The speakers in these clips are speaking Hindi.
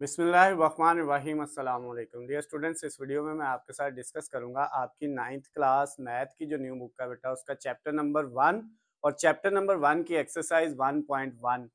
बिस्मिल्लाहिर्रहमानिर्रहीम अस्सलाम वालेकुम डियर स्टूडेंट्स। इस वीडियो में मैं आपके साथ डिस्कस करूंगा आपकी 9th क्लास मैथ की जो न्यू बुक है बेटा उसका चैप्टर नंबर 1 और चैप्टर नंबर 1 की एक्सरसाइज 1.1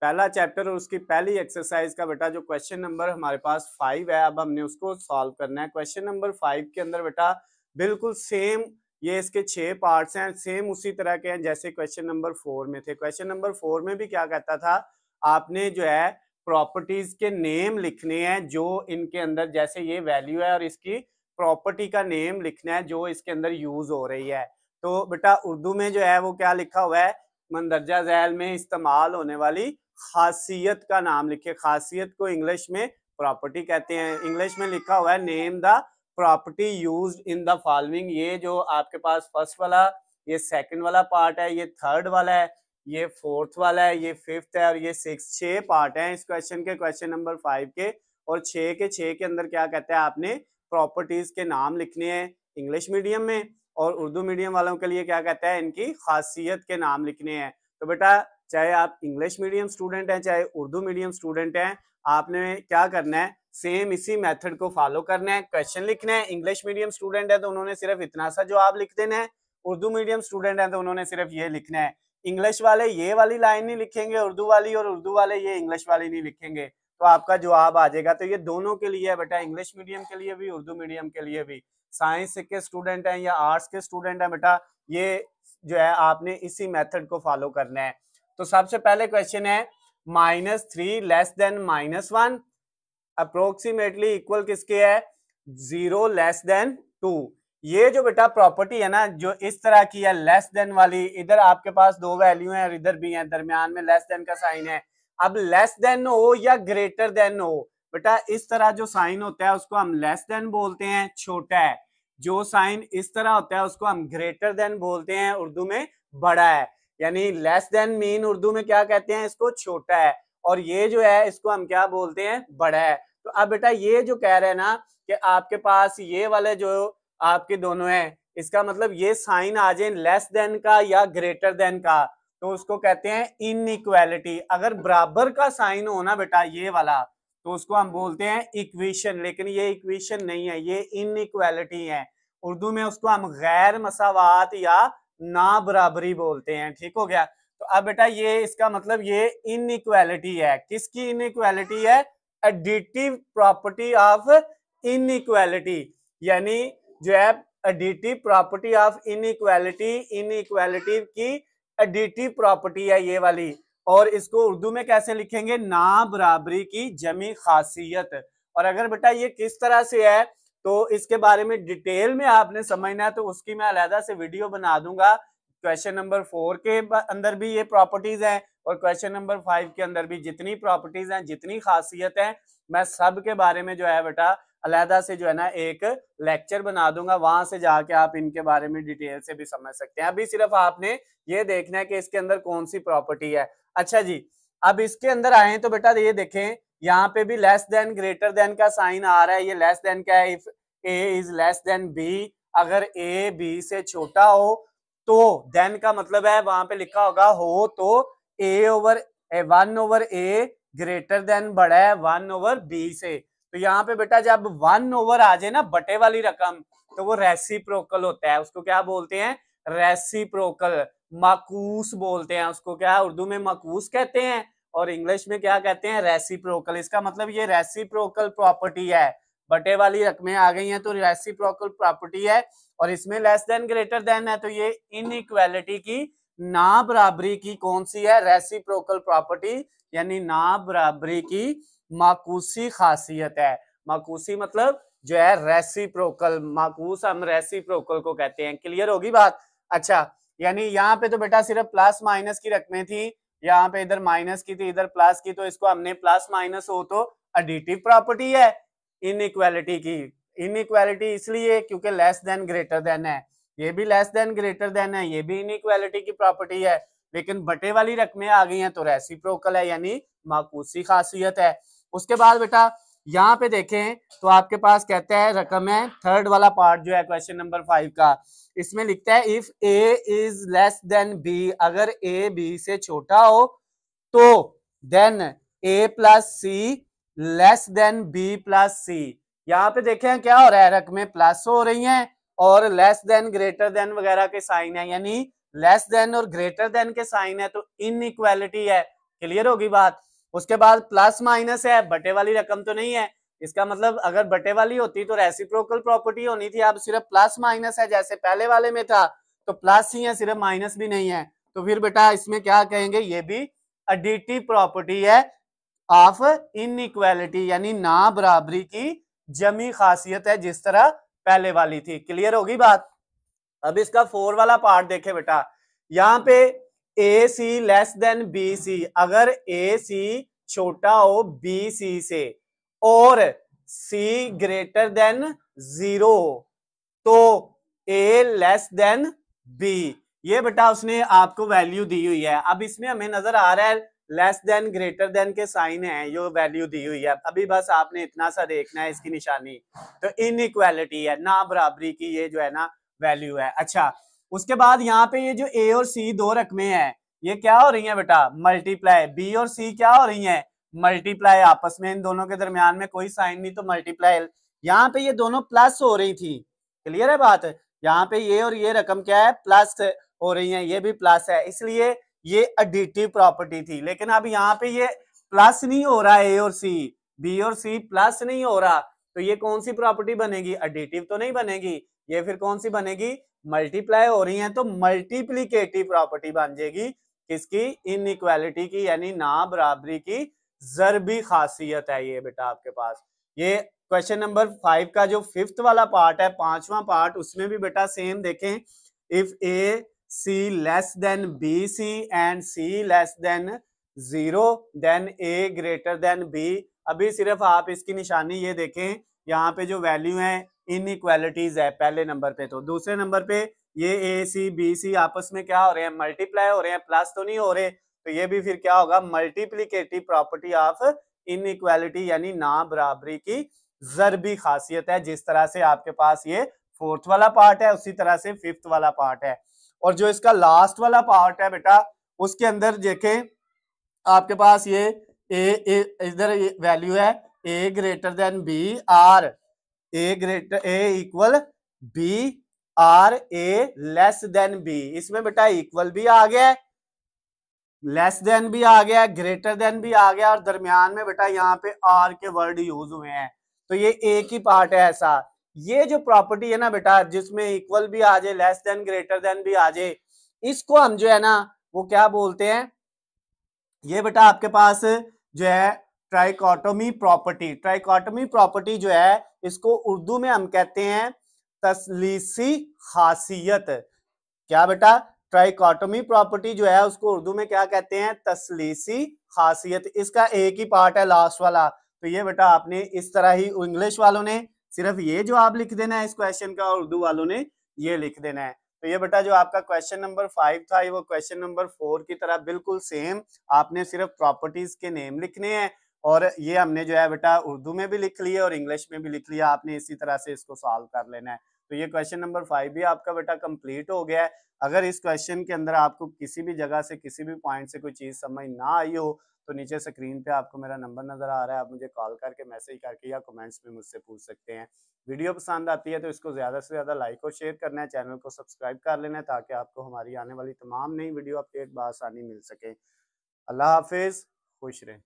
पहला चैप्टर और उसकी पहली एक्सरसाइज का बेटा जो क्वेश्चन नंबर हमारे पास 5 है। अब हमने उसको सॉल्व करना है। क्वेश्चन नंबर 5 के अंदर बेटा बिल्कुल सेम ये इसके 6 पार्ट्स हैं, सेम उसी तरह के हैं जैसे क्वेश्चन नंबर 4 में थे। क्वेश्चन नंबर 4 में भी क्या कहता था, आपने जो है प्रॉपर्टीज के नेम लिखने हैं जो इनके अंदर, जैसे ये वैल्यू है और इसकी प्रॉपर्टी का नेम लिखना है जो इसके अंदर यूज हो रही है। तो बेटा उर्दू में जो है वो क्या लिखा हुआ है, मंदरजा झैल में इस्तेमाल होने वाली खासियत का नाम लिखे। खासियत को इंग्लिश में प्रॉपर्टी कहते हैं। इंग्लिश में लिखा हुआ है name the property used in the following. ये जो आपके पास फर्स्ट वाला, ये सेकंड वाला पार्ट है, ये थर्ड वाला है, ये फोर्थ वाला है, ये फिफ्थ है और ये सिक्स। 6 पार्ट हैं इस क्वेश्चन के, क्वेश्चन नंबर 5 के। और 6 के 6 के अंदर क्या कहता है, आपने प्रॉपर्टीज के नाम लिखने हैं इंग्लिश मीडियम में, और उर्दू मीडियम वालों के लिए क्या कहता है, इनकी खासियत के नाम लिखने हैं। तो बेटा चाहे आप इंग्लिश मीडियम स्टूडेंट हैं चाहे उर्दू मीडियम स्टूडेंट हैं, आपने क्या करना है, सेम इसी मेथड को फॉलो करना है। क्वेश्चन लिखना है। इंग्लिश मीडियम स्टूडेंट है तो उन्होंने सिर्फ इतना सा जवाब लिख देना है, उर्दू मीडियम स्टूडेंट है तो उन्होंने सिर्फ ये लिखना है। इंग्लिश वाले ये वाली लाइन नहीं लिखेंगे उर्दू वाली, और उर्दू वाले ये इंग्लिश वाली नहीं लिखेंगे, तो आपका जवाब आ जाएगा। तो ये दोनों के लिए है बेटा, इंग्लिश मीडियम के लिए भी उर्दू मीडियम के लिए भी। साइंस के स्टूडेंट हैं या आर्ट्स के स्टूडेंट हैं बेटा, ये जो है आपने इसी मेथड को फॉलो करना है। तो सबसे पहले क्वेश्चन है -3 लेस देन -1 अप्रोक्सीमेटली इक्वल किसके है, 0 लेस देन 2। ये जो बेटा प्रॉपर्टी है ना, जो इस तरह की है लेस देन वाली, इधर आपके पास दो वैल्यू हैं और इधर भी हैं, दरमियान में लेस देन का साइन है। अब लेस देन हो या ग्रेटर देन हो, बेटा इस तरह जो साइन होता है उसको हम लेस देन बोलते हैं, छोटा है। जो साइन इस तरह होता है उसको हम ग्रेटर देन बोलते हैं, उर्दू में बड़ा है। यानी लेस देन मीन उर्दू में क्या कहते हैं, इसको छोटा है, और ये जो है इसको हम क्या बोलते हैं, बड़ा है। तो अब बेटा ये जो कह रहे हैं ना कि आपके पास ये वाले जो आपके दोनों हैं, इसका मतलब ये साइन आ जाए लेस देन का या ग्रेटर देन का, तो उसको कहते हैं इनइक्वालिटी। अगर बराबर का साइन हो ना बेटा ये वाला, तो उसको हम बोलते हैं इक्वेशन, लेकिन ये इक्वेशन नहीं है, ये इनइक्वालिटी है। उर्दू में उसको हम गैर मसावात या ना बराबरी बोलते हैं। ठीक हो गया। तो अब बेटा ये इसका मतलब ये इनइक्वालिटी है। किसकी इनइक्वालिटी है, एडिटिव प्रॉपर्टी ऑफ इनइक्वालिटी। यानी जो है additive property of inequality, inequality की एडिटिव प्रॉपर्टी है ये वाली। और इसको उर्दू में कैसे लिखेंगे, ना बराबरी की जमी खासियत। और अगर बेटा ये किस तरह से है तो इसके बारे में डिटेल में आपने समझना है, तो उसकी मैं अलहदा से वीडियो बना दूंगा। क्वेश्चन नंबर 4 के अंदर भी ये प्रॉपर्टीज हैं और क्वेश्चन नंबर 5 के अंदर भी जितनी प्रॉपर्टीज हैं, जितनी खासियत हैं, मैं सब के बारे में जो है बेटा अलहदा से जो है ना एक लेक्चर बना दूंगा। वहां से जाके आप इनके बारे में डिटेल से भी समझ सकते हैं। अभी सिर्फ आपने ये देखना है कि इसके अंदर कौन सी प्रॉपर्टी है। अच्छा जी, अब इसके अंदर आए तो बेटा ये देखें, यहाँ पे भी लेस देन ग्रेटर देन का साइन आ रहा है। ये लेस देन क्या है, if A is less than B, अगर ए बी से छोटा हो तो देन का मतलब है वहां पे लिखा होगा हो तो ए ओवर 1 ओवर ए ग्रेटर देन बड़ा है 1 ओवर बी से। तो यहाँ पे बेटा जब 1 ओवर आ जाए ना बटे वाली रकम, तो वो रेसिप्रोकल होता है। उसको क्या बोलते हैं, रेसिप्रोकल, माकूस बोलते हैं उसको। क्या उर्दू में माकूस कहते हैं और इंग्लिश में क्या कहते हैं, रेसिप्रोकल। इसका मतलब ये रेसिप्रोकल प्रॉपर्टी है। बटे वाली रकमें आ गई हैं तो रेसिप्रोकल प्रॉपर्टी है, और इसमें लेस देन ग्रेटर देन है, तो ये इनइक्वालिटी की ना बराबरी की कौन सी है, रेसिप्रोकल प्रॉपर्टी, यानी ना बराबरी की माकूसी खासियत है। माकूसी मतलब जो है रेसिप्रोकल, माकूस हम रेसिप्रोकल को कहते हैं। क्लियर होगी बात। अच्छा, यानी यहाँ पे तो बेटा सिर्फ प्लस माइनस की रकमें थी, यहाँ पे इधर माइनस की थी इधर प्लस की, तो इसको हमने प्लस माइनस हो तो एडिटिव प्रॉपर्टी है इनइक्वालिटी की। इनइक्वालिटी इसलिए क्योंकि लेस देन ग्रेटर देन है, ये भी लेस देन ग्रेटर देन है, ये भी इनइक्वालिटी की प्रॉपर्टी है। लेकिन बटे वाली रकमें आ गई हैं तो रेसिप्रोकल है, यानी माकूसी खासियत है। उसके बाद बेटा यहाँ पे देखें तो आपके पास कहता है रकम है थर्ड वाला पार्ट जो है क्वेश्चन नंबर 5 का, इसमें लिखता है if A is less than B, अगर ए बी से छोटा हो तो then A plus C less than B plus C. यहाँ पे देखें क्या हो रहा है, रकमें प्लस हो रही हैं और लेस देन ग्रेटर देन वगैरह के साइन है, यानी लेस देन और ग्रेटर देन के साइन है तो इनइक्वालिटी है। क्लियर होगी बात। उसके बाद प्लस माइनस है, बटे वाली रकम तो नहीं है, इसका मतलब अगर बटे वाली होती तो रेसिप्रोकल प्रॉपर्टी होनी थी। अब सिर्फ प्लस माइनस है जैसे पहले वाले में था, तो प्लस ही है सिर्फ माइनस भी नहीं है, तो फिर बेटा इसमें क्या कहेंगे, ये भी एडिटिव प्रॉपर्टी है ऑफ इनइक्वालिटी, यानी ना बराबरी की जमी खासियत है जिस तरह पहले वाली थी। क्लियर होगी बात। अब इसका 4 वाला पार्ट देखे बेटा, यहां पे ए सी लेस देन बी सी, अगर ए सी छोटा हो बी सी से और सी ग्रेटर देन 0 हो तो ए लेस देन बी, ये बेटा उसने आपको वैल्यू दी हुई है। अब इसमें हमें नजर आ रहा है लेस देन ग्रेटर देन के साइन है, ये वैल्यू दी हुई है। अभी बस आपने इतना सा देखना है इसकी निशानी, तो इनइक्वालिटी है, ना बराबरी की ये जो है ना वैल्यू है। अच्छा, उसके बाद यहाँ पे ये जो ए और सी दो रकमें हैं, ये क्या हो रही हैं बेटा, मल्टीप्लाई। बी और सी क्या हो रही हैं, मल्टीप्लाई आपस में, इन दोनों के दरमियान में कोई साइन नहीं तो मल्टीप्लाई। यहाँ पे ये दोनों प्लस हो रही थी। क्लियर है बात। यहाँ पे ये और ये रकम क्या है, प्लस हो रही है, ये भी प्लस है, इसलिए ये एडिटिव प्रॉपर्टी थी। लेकिन अब यहाँ पे ये प्लस नहीं हो रहा, ए और सी, बी और सी प्लस नहीं हो रहा, तो ये कौन सी प्रॉपर्टी बनेगी, एडिटिव तो नहीं बनेगी, ये फिर कौन सी बनेगी, मल्टीप्लाई हो रही है तो मल्टीप्लीकेटिव प्रॉपर्टी बन जाएगी। किसकी, इनइक्वालिटी की, यानी ना बराबरी की जरबी खासियत है ये बेटा आपके पास। ये क्वेश्चन नंबर 5 का जो 5th वाला पार्ट है, 5वां पार्ट, उसमें भी बेटा सेम देखें, if A C less than B C and C less than 0 then A greater than B. अभी सिर्फ आप इसकी निशानी ये देखें, यहाँ पे जो वैल्यू है इनइक्वालिटीज है पहले नंबर पे, तो दूसरे नंबर पे ये ए सी बी सी आपस में क्या हो रहे हैं, मल्टीप्लाई हो रहे हैं, प्लस तो नहीं हो रहे, तो ये भी फिर क्या होगा, मल्टीप्लीकेटिव प्रॉपर्टी ऑफ इनइक्वालिटी, यानी ना बराबरी की जरबी खासियत है। जिस तरह से आपके पास ये 4th वाला पार्ट है उसी तरह से 5th वाला पार्ट है। और जो इसका लास्ट वाला पार्ट है बेटा, उसके अंदर देखें आपके पास ये ए इधर वैल्यू है A greater than B or A equal B or A less than B. इसमें बेटा इक्वल भी आ गया है, लेस देन भी आ गया, ग्रेटर देन भी आ गया, और दरमियान में बेटा यहाँ पे आर के वर्ड यूज हुए हैं, तो ये एक ही पार्ट है ऐसा। ये जो प्रॉपर्टी है ना बेटा, जिसमें इक्वल भी आ जाए, लेस देन ग्रेटर देन भी आ जाए, इसको हम जो है ना वो क्या बोलते हैं, ये बेटा आपके पास जो है ट्राइकोटोमी प्रॉपर्टी। ट्राइकोटोमी प्रॉपर्टी जो है इसको उर्दू में हम कहते हैं तसलीसी खासियत। क्या बेटा, ट्राइकोटोमी प्रॉपर्टी जो है उसको उर्दू में क्या कहते हैं, तसलीसी खासियत। इसका एक ही पार्ट है लास्ट वाला, तो ये बेटा आपने इस तरह ही, इंग्लिश वालों ने सिर्फ ये जवाब लिख देना है इस क्वेश्चन का, और उर्दू वालों ने ये लिख देना है। तो ये बेटा जो आपका क्वेश्चन नंबर 5 था, वो क्वेश्चन नंबर 4 की तरह बिल्कुल सेम, आपने सिर्फ प्रॉपर्टीज के नेम लिखने हैं, और ये हमने जो है बेटा उर्दू में भी लिख लिया और इंग्लिश में भी लिख लिया, आपने इसी तरह से इसको सॉल्व कर लेना है। तो ये क्वेश्चन नंबर 5 भी आपका बेटा कंप्लीट हो गया है। अगर इस क्वेश्चन के अंदर आपको किसी भी जगह से, किसी भी पॉइंट से कोई चीज समझ ना आई हो, तो नीचे स्क्रीन पे आपको मेरा नंबर नजर आ रहा है, आप मुझे कॉल करके, मैसेज करके या कमेंट्स में मुझसे पूछ सकते हैं। वीडियो पसंद आती है तो इसको ज़्यादा से ज़्यादा लाइक और शेयर करना है, चैनल को सब्सक्राइब कर लेना है, ताकि आपको हमारी आने वाली तमाम नई वीडियो अपडेट बआसानी मिल सके। अल्लाह हाफिज़, खुश रहें।